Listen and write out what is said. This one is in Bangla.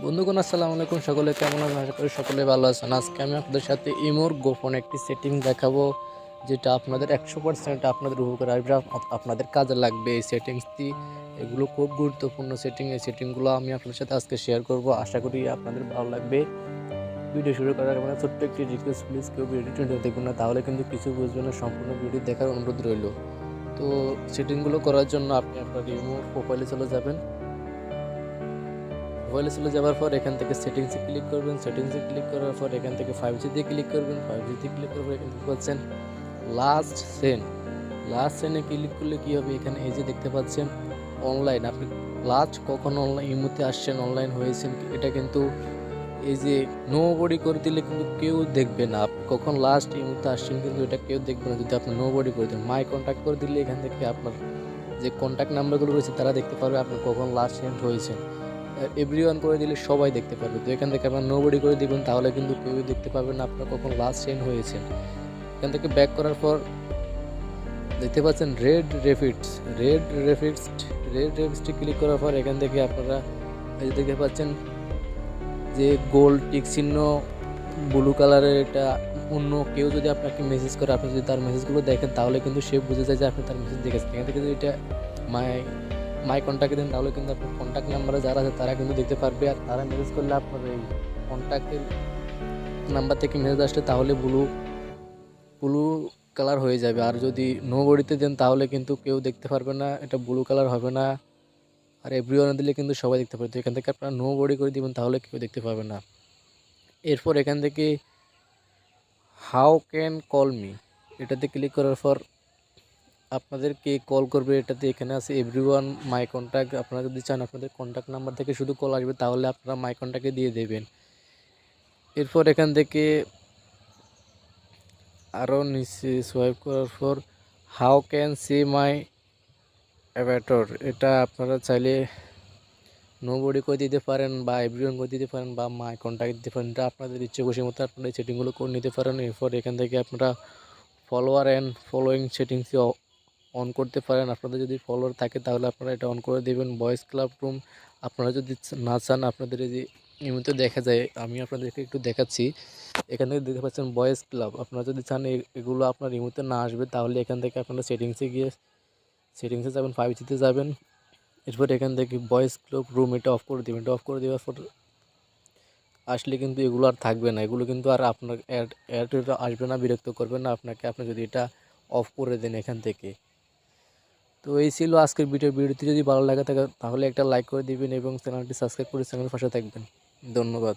বন্ধুগণ আসসালামু আলাইকুম, সকলে কেমন আছেন? আশা করি সকলে ভালো আছেন। আজকে আমি আপনাদের সাথে ইমোর গোপন একটি সেটিং দেখাবো, যেটা আপনাদের 100% আপনাদের উপকার আসবে, আপনাদের কাজে লাগবে। এই সেটিংসটি এগুলো খুব গুরুত্বপূর্ণ সেটিং। এই সেটিংগুলো আমি আপনাদের সাথে আজকে শেয়ার করব। আশা করি আপনাদের ভালো লাগবে। ভিডিও শুরু করার আগে ছোট্ট একটি রিকোয়েস্ট, প্লিজ কেউ ভিডিওটি দেখবেন না, তাহলে কিন্তু কিছু বুঝবেন না। সম্পূর্ণ ভিডিও দেখার অনুরোধ রইল। তো সেটিংগুলো করার জন্য আপনি আপনার ইমো প্রোফাইলে চলে যাবেন। মোবাইলে চলে যাওয়ার পর এখান থেকে সেটিংসে ক্লিক করবেন। সেটিংসে ক্লিক করার পর এখান থেকে 5G দিয়ে ক্লিক করবেন। 5G দিয়ে ক্লিক করার পর এখানে দেখতে পাচ্ছেন লাস্ট সেন্ড। লাস্ট সেন্ডে ক্লিক করলে কী হবে, এখানে এই যে দেখতে পাচ্ছেন অনলাইন। আপনি লাস্ট কখন অনলাইন ইমোতে আসছেন, অনলাইন হয়েছেন, এটা কিন্তু এই যে নো বডি করে দিলে কিন্তু কেউ দেখবে না। আপনি কখন লাস্ট ইমোতে আসছেন কিন্তু এটা কেউ দেখবে না যদি আপনি নো বডি করে দেন। মাই কন্ট্যাক্ট করে দিলে এখান থেকে আপনার যে কন্ট্যাক্ট নাম্বারগুলো রয়েছে তারা দেখতে পারবে আপনি কখন লাস্ট সেন্ড হয়েছেন। এভরিওয়ান করে দিলে সবাই দেখতে পারবে। তো এখান থেকে আপনার নোবডি করে দিবেন, তাহলে কিন্তু কেউ দেখতে পাবে না আপনার কখন লাস্ট সেন্ড হয়েছে। এখান থেকে ব্যাক করার পর দেখতে পাচ্ছেন রেড রেফিক্সড ক্লিক করার পর এখান থেকে আপনারা এই যে দেখতে পাচ্ছেন যে গোল্ড টিক চিহ্ন ব্লু কালারের, এটা অন্য কেউ যদি আপনাকে মেসেজ করে, আপনি যদি তার মেসেজগুলো দেখেন তাহলে কিন্তু সে বুঝে যায় যে আপনি তার মেসেজ দেখেছেন। এখান থেকে যদি এটা মাই কন্ট্যাক্টে দেন তাহলে কিন্তু আপনার কন্ট্যাক্ট নাম্বারে যারা আছে তারা কিন্তু দেখতে পারবে। আর তারা মেসেজ করলে আপনার এই কন্ট্যাক্টের নাম্বার থেকে মেসেজ আসলে তাহলে ব্লু কালার হয়ে যাবে। আর যদি নো বডিতে দেন তাহলে কিন্তু কেউ দেখতে পারবে না, এটা ব্লু কালার হবে না। আর এভরিওয়ানে দিলে কিন্তু সবাই দেখতে পাবে। তো এখান থেকে আপনারা নো বডি করে দিবেন, তাহলে কেউ দেখতে পাবে না। এরপর এখান থেকে হাউ ক্যান কল মি, এটাতে ক্লিক করার পর আপনাদের কে কল করবে এটাতে এখানে আছে এভরিওয়ান মাই কন্ট্যাক্ট। আপনারা যদি চান আপনাদের কন্ট্যাক্ট নাম্বার থেকে শুধু কল আসবে তাহলে আপনারা মাই কন্ট্যাক্টে দিয়ে দেবেন। এরপর এখান থেকে আরও নিচে সোয়াইপ করার পর how can see my Avatar, এটা আপনারা চাইলে নো বডি করে দিতে পারেন বা এভরিওয়ান করে দিতে পারেন বা মাই কন্ট্যাক্ট দিতে পারেন। এটা আপনাদের ইচ্ছে খুশি মতো আপনারা এই সেটিংগুলো করে নিতে পারেন। এরপর এখান থেকে আপনারা ফলোয়ার অ্যান্ড ফলোয়িং সেটিংসে অন করতে পারেন। আপনাদের যদি ফলোয়ার থাকে তাহলে আপনারা এটা অন করে দেবেন। ভয়েস ক্লাব রুম আপনারা যদি না চান, আপনাদের এই যে এমনিতে দেখা যায়, আমি আপনাদেরকে একটু দেখাচ্ছি। এখান থেকে দেখতে পাচ্ছেন ভয়েস ক্লাব, আপনারা যদি চান এগুলো আপনার রিমোতে না আসবে তাহলে এখান থেকে আপনারা সেটিংসে যাবেন, 5Gতে যাবেন। এরপর এখান থেকে ভয়েস ক্লাব রুম এটা অফ করে দেবেন। এটা অফ করে দেওয়ার পর আসলে কিন্তু এগুলো আর থাকবে না, এগুলো কিন্তু আর আপনার অ্যাড আসবে না, বিরক্ত করবে না আপনাকে, আপনি যদি এটা অফ করে দেন এখান থেকে। তো এই ছিল আজকের ভিডিওটি যদি ভালো লাগে থাকে তাহলে একটা লাইক করে দিবেন এবং চ্যানেলটি সাবস্ক্রাইব করে চ্যানেলের পাশে থাকবেন। ধন্যবাদ।